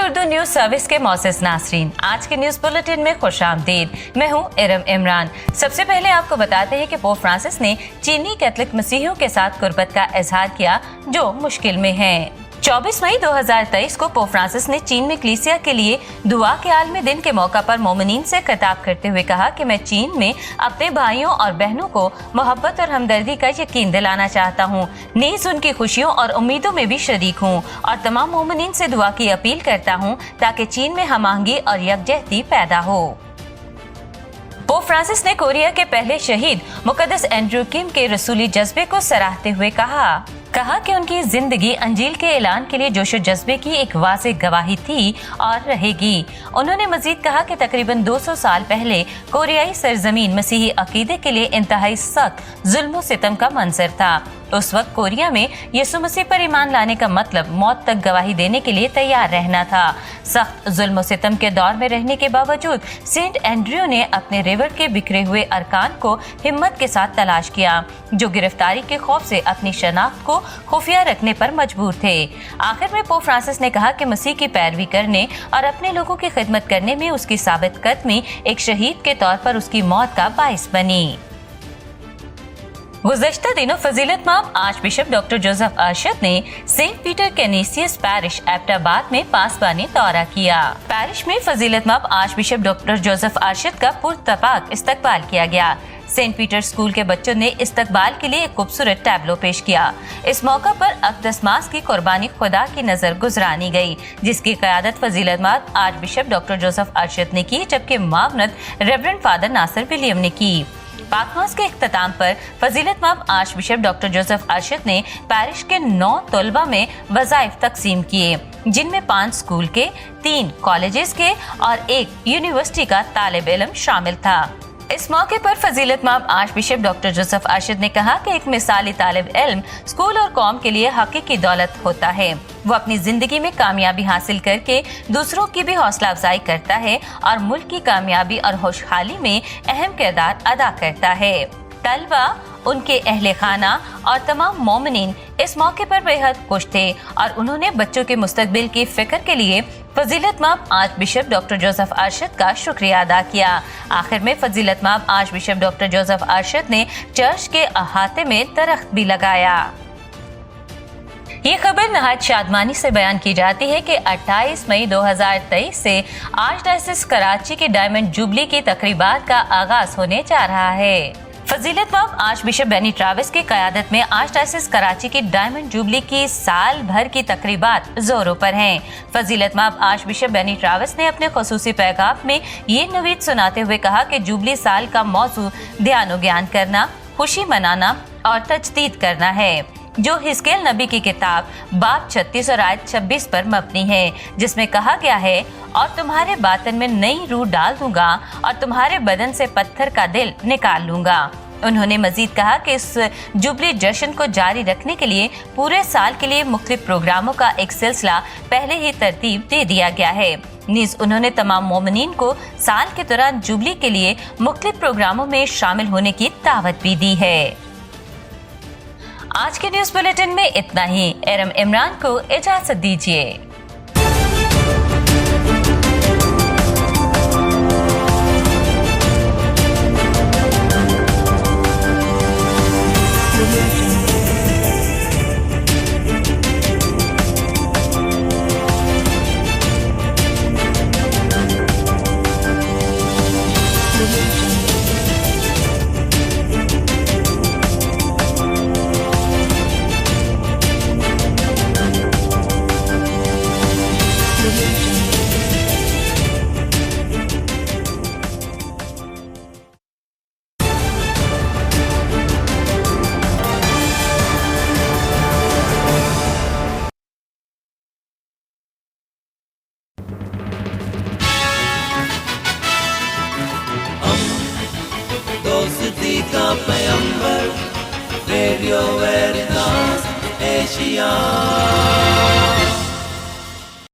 हमारे Urdu news service के मौसिस नासरीन, आज के न्यूज बुलेटिन में खुशामदीद। मैं हूं इरम इमरान। सबसे पहले आपको बताते हैं कि पोप फ्रांसिस ने चीनी कैथोलिक मसीहियों के साथ कुर्बत का इजहार किया जो मुश्किल में हैं। 24 मई 2023 को पोप फ्रांसिस ने चीन में कलीसिया के लिए दुआ के आलमी दिन के मौका पर मोमिनीन से खिताब करते हुए कहा कि मैं चीन में अपने भाइयों और बहनों को मोहब्बत और हमदर्दी का यकीन दिलाना चाहता हूँ, नीज उनकी खुशियों और उम्मीदों में भी शरीक हूँ और तमाम मोमिनीन से दुआ की अपील करता हूँ ताकि चीन में हम-आहंगी और यकजहती पैदा हो। पोप फ्रांसिस ने कोरिया के पहले शहीद मुकद्दस एंड्रयू किम के रसूली जज्बे को सराहते हुए कहा कि उनकी जिंदगी अंजील के ऐलान के लिए जोशो जज्बे की एक वाज़ेह गवाही थी और रहेगी। उन्होंने मजीद कहा कि तकरीबन 200 साल पहले कोरियाई सरजमीन मसीही अकीदे के लिए इंतहाई सख्त जुल्म सितम का मंजर था। उस वक्त कोरिया में यीशु मसीह पर ईमान लाने का मतलब मौत तक गवाही देने के लिए तैयार रहना था। सख्त जुल्म सितम के दौर में रहने के बावजूद सेंट एंड्रयू ने अपने रिवर के बिखरे हुए अरकान को हिम्मत के साथ तलाश किया, जो गिरफ्तारी के खौफ से अपनी शनाख्त को खुफिया रखने पर मजबूर थे। आखिर में पोप फ्रांसिस ने कहा कि मसीह की पैरवी करने और अपने लोगों की खिदमत करने में उसकी साबित कदमी एक शहीद के तौर पर उसकी मौत का बाइस बनी। गुज़श्ता दिनों फजीलतमाब archbishop doctor Joseph Arshad ने Saint Peter Canisius parish Abbottabad में पासबानी दौरा किया। पैरिश में फजीलतमाब archbishop doctor Joseph Arshad का पुरतपाक इस्तकबाल किया गया। सेंट पीटर स्कूल के बच्चों ने इस्तकबाल के लिए एक खूबसूरत टैब्लो पेश किया। इस मौका पर अक़दस मास की कुर्बानी खुदा की नजर गुजरानी गई, जिसकी क़यादत फजीलतमाब archbishop doctor Joseph Arshad ने की, जबकि मामनत रेवरेंड फादर नासिर विलियम ने की। पाकमास के इख्तिताम पर फजीलतमाब archbishop doctor Joseph Arshad ने पैरिश के 9 तलबा में वज़ाइफ तकसीम किए, जिनमें 5 स्कूल के, 3 कॉलेजेस के और 1 यूनिवर्सिटी का तालिब इल्म शामिल था। इस मौके पर फजीलतमाब archbishop doctor Joseph Arshad ने कहा कि एक मिसाली तालिब इल्म स्कूल और कौम के लिए हकीकी दौलत होता है। वो अपनी जिंदगी में कामयाबी हासिल करके दूसरों की भी हौसला अफजाई करता है और मुल्क की कामयाबी और खुशहाली में अहम किरदार अदा करता है। तलबा, उनके अहले खाना और तमाम मोमिनीन इस मौके पर बेहद खुश थे और उन्होंने बच्चों के मुस्तकबिल की फिक्र के लिए फजीलतमाब archbishop doctor Joseph Arshad का शुक्रिया अदा किया। आखिर में फजीलतमाब archbishop doctor Joseph Arshad ने चर्च के अहाते में दरख्त भी लगाया। ये खबर नहायत शादमानी से बयान की जाती है कि 28 मई 2023 से आर्चडायोसीस कराची के डायमंड जुबली की तकरीबात का आगाज होने जा रहा है। फजीलतमाब आर्च बिशप बेनी ट्राविस की क़यादत में आर्चडायोसीस कराची की डायमंड जुबली की साल भर की तकरीबात जोरों पर हैं। फजीलतमाब आर्च बिशप बेनी ट्राविस ने अपने खुसूसी पैगाम में ये नवीद सुनाते हुए कहा कि जुबली साल का मौजू ध्यान और ज्ञान करना, खुशी मनाना और तजदीद करना है, जो हिस्केल नबी की किताब बाब 36 और आयत 26 पर मबनी है, जिसमें कहा गया है, और तुम्हारे बातन में नई रूह डाल दूंगा और तुम्हारे बदन से पत्थर का दिल निकाल लूंगा। उन्होंने मजीद कहा कि इस जुबली जश्न को जारी रखने के लिए पूरे साल के लिए मुख्तलिफ प्रोग्रामों का एक सिलसिला पहले ही तरतीब दे दिया गया है। नीज उन्होंने तमाम मोमिनीन को साल के दौरान जुबली के लिए मुख्तलिफ प्रोग्रामों में शामिल होने की दावत भी दी है। आज के न्यूज बुलेटिन में इतना ही। इरम इमरान को इजाजत दीजिए। दोस्ती का पैगंबर रेडियो वेरितास एशिया।